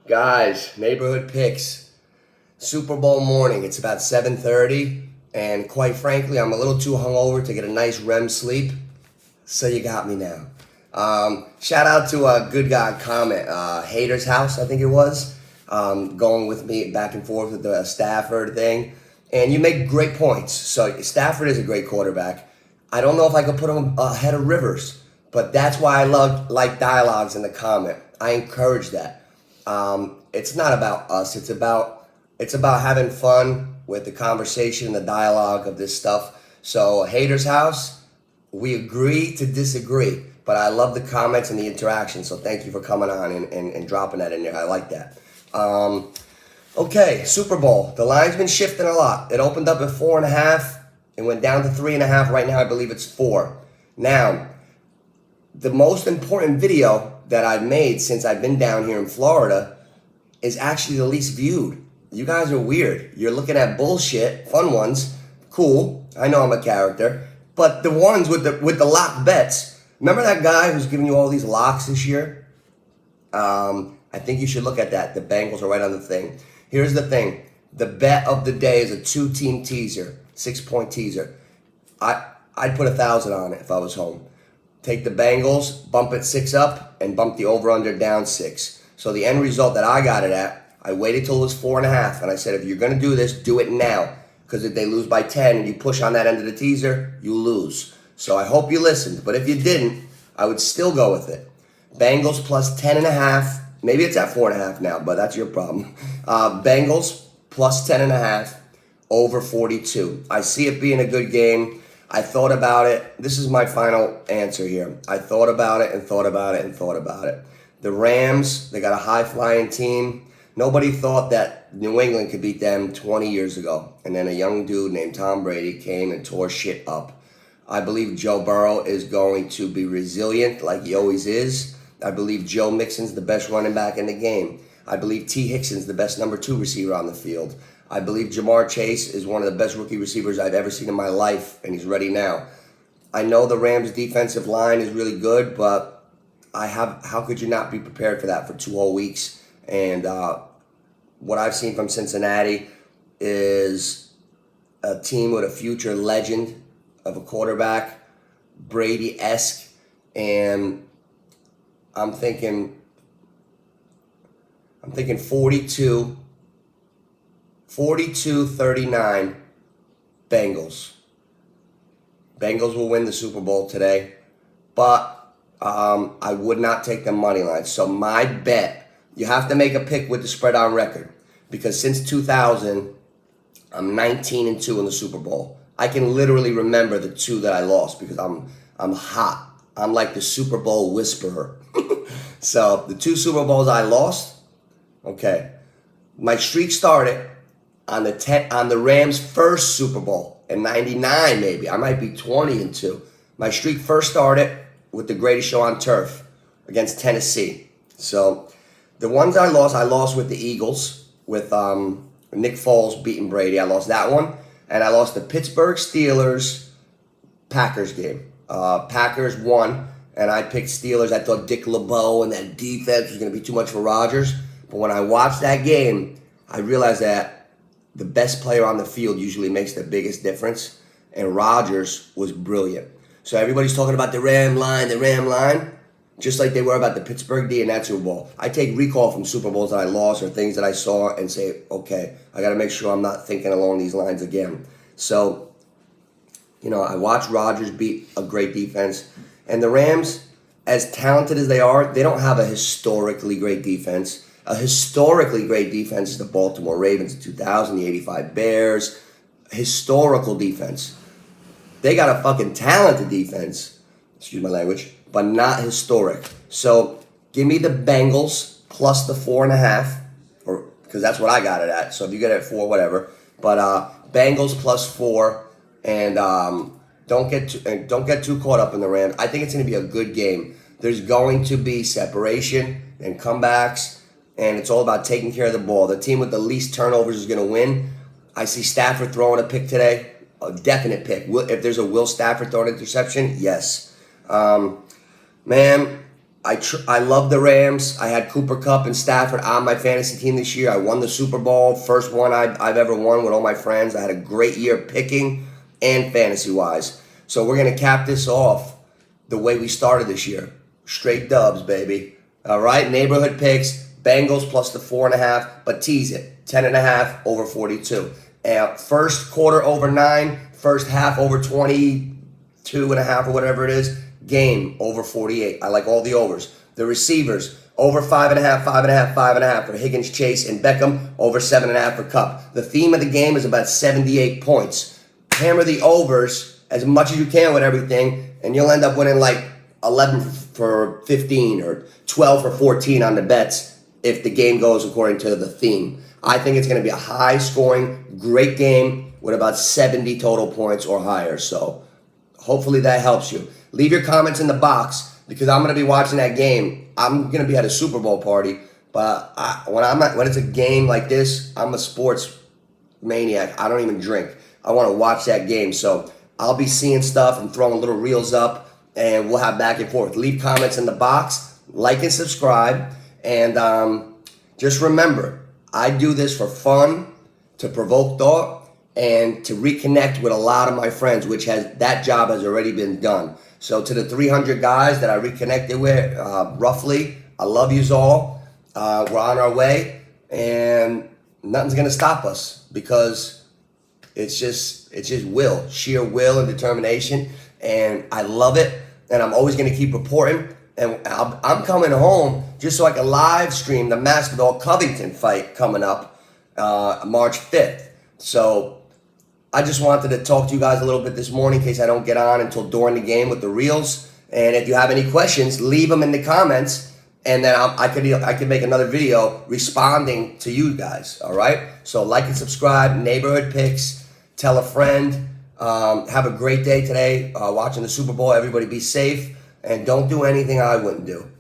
Guys, neighborhood picks. Super Bowl morning. It's about 7:30, and quite frankly, I'm a little too hungover to get a nice REM sleep. So you got me now. Shout out to a good guy comment, Hater's House, I think it was, going with me back and forth with the Stafford thing. And you make great points. So Stafford is a great quarterback. I don't know if I could put him ahead of Rivers, but that's why I like dialogues in the comment. I encourage that. It's not about us. It's about having fun with the conversation, the dialogue of this stuff. So Haters House, we agree to disagree, but I love the comments and the interaction. So thank you for coming on and dropping that in there. I like that. Okay, Super Bowl. The line's been shifting a lot. It opened up at 4.5. It went down to 3.5. Right now, I believe it's 4. Now, the most important video that I've made since I've been down here in Florida is actually the least viewed. You guys are weird. You're looking at bullshit, fun ones, cool. I know I'm a character, but the ones with the lock bets. Remember that guy who's giving you all these locks this year? I think you should look at that. The Bengals are right on the thing. Here's the thing. The bet of the day is a 2-team teaser, 6-point teaser. I'd put 1,000 on it if I was home. Take the Bengals, bump it 6 up, and bump the over-under down 6. So the end result that I got it at, I waited till it was 4.5, and I said, if you're going to do this, do it now. Because if they lose by 10 and you push on that end of the teaser, you lose. So I hope you listened. But if you didn't, I would still go with it. Bengals plus 10.5. Maybe it's at 4.5 now, but that's your problem. Bengals plus 10.5, over 42. I see it being a good game. I thought about it. This is my final answer here. I thought about it and thought about it and thought about it. The Rams, they got a high-flying team. Nobody thought that New England could beat them 20 years ago. And then a young dude named Tom Brady came and tore shit up. I believe Joe Burrow is going to be resilient like he always is. I believe Joe Mixon's the best running back in the game. I believe T. Hickson's the best number 2 receiver on the field. I believe Jamar Chase is one of the best rookie receivers I've ever seen in my life, and he's ready now. I know the Rams' defensive line is really good, but how could you not be prepared for that for 2 whole weeks? And what I've seen from Cincinnati is a team with a future legend of a quarterback, Brady-esque, and I'm thinking 42-39 Bengals. Bengals will win the Super Bowl today, but I would not take the money line. So my bet, you have to make a pick with the spread on record, because since 2000, I'm 19-2 in the Super Bowl. I can literally remember the 2 that I lost because I'm hot. I'm like the Super Bowl whisperer. So the 2 Super Bowls I lost, okay. My streak started on the Rams' first Super Bowl in '99, maybe. I might be 20-2. My streak first started with the greatest show on turf against Tennessee. So the ones I lost with the Eagles, with Nick Foles beating Brady. I lost that one. And I lost the Pittsburgh Steelers Packers game. Packers won, and I picked Steelers. I thought Dick LeBeau and that defense was going to be too much for Rodgers. But when I watched that game, I realized that the best player on the field usually makes the biggest difference, and Rodgers was brilliant. So everybody's talking about the Ram line, just like they were about the Pittsburgh D in that Super Bowl. I take recall from Super Bowls that I lost or things that I saw and say, okay, I got to make sure I'm not thinking along these lines again. So, I watched Rodgers beat a great defense. And the Rams, as talented as they are, they don't have a historically great defense. A historically great defense is the Baltimore Ravens in 2000, the 85 Bears. Historical defense. They got a fucking talented defense, excuse my language, but not historic. So give me the Bengals plus the 4.5, or because that's what I got it at. So if you get it at 4, whatever. But Bengals plus 4. And don't get too caught up in the Rams. I think it's going to be a good game. There's going to be separation and comebacks, and it's all about taking care of the ball. The team with the least turnovers is going to win. I see Stafford throwing a pick today, a definite pick. If there's a Will Stafford throwing an interception, yes. Man, I love the Rams. I had Cooper Kupp and Stafford on my fantasy team this year. I won the Super Bowl, first one I've ever won with all my friends. I had a great year picking and fantasy-wise. So we're going to cap this off the way we started this year. Straight dubs, baby. All right, neighborhood picks, Bengals plus the 4.5, but tease it, 10.5 over 42. First quarter over 9, first half over 22.5 or whatever it is. Game over 48. I like all the overs. The receivers over 5.5, 5.5, 5.5 for Higgins, Chase, and Beckham. Over 7.5 for Kupp. The theme of the game is about 78 points. Hammer the overs as much as you can with everything, and you'll end up winning like 11 for 15 or 12 for 14 on the bets if the game goes according to the theme. I think it's going to be a high-scoring, great game with about 70 total points or higher. So hopefully that helps you. Leave your comments in the box because I'm going to be watching that game. I'm going to be at a Super Bowl party, but when it's a game like this, I'm a sports maniac. I don't even drink. I want to watch that game. So I'll be seeing stuff and throwing little reels up, and we'll have back and forth. Leave comments in the box, like and subscribe, and just remember, I do this for fun, to provoke thought, and to reconnect with a lot of my friends, which that job has already been done. So to the 300 guys that I reconnected with, roughly, I love yous all. We're on our way, and nothing's gonna stop us because it's just will, sheer will and determination, and I love it. And I'm always gonna keep reporting. And I'm coming home just so I can live stream the Masvidal Covington fight coming up March 5th. So I just wanted to talk to you guys a little bit this morning in case I don't get on until during the game with the reels. And if you have any questions, leave them in the comments, and then I could make another video responding to you guys. All right. So like and subscribe. Neighborhood picks. Tell a friend. Have a great day today watching the Super Bowl. Everybody be safe and don't do anything I wouldn't do.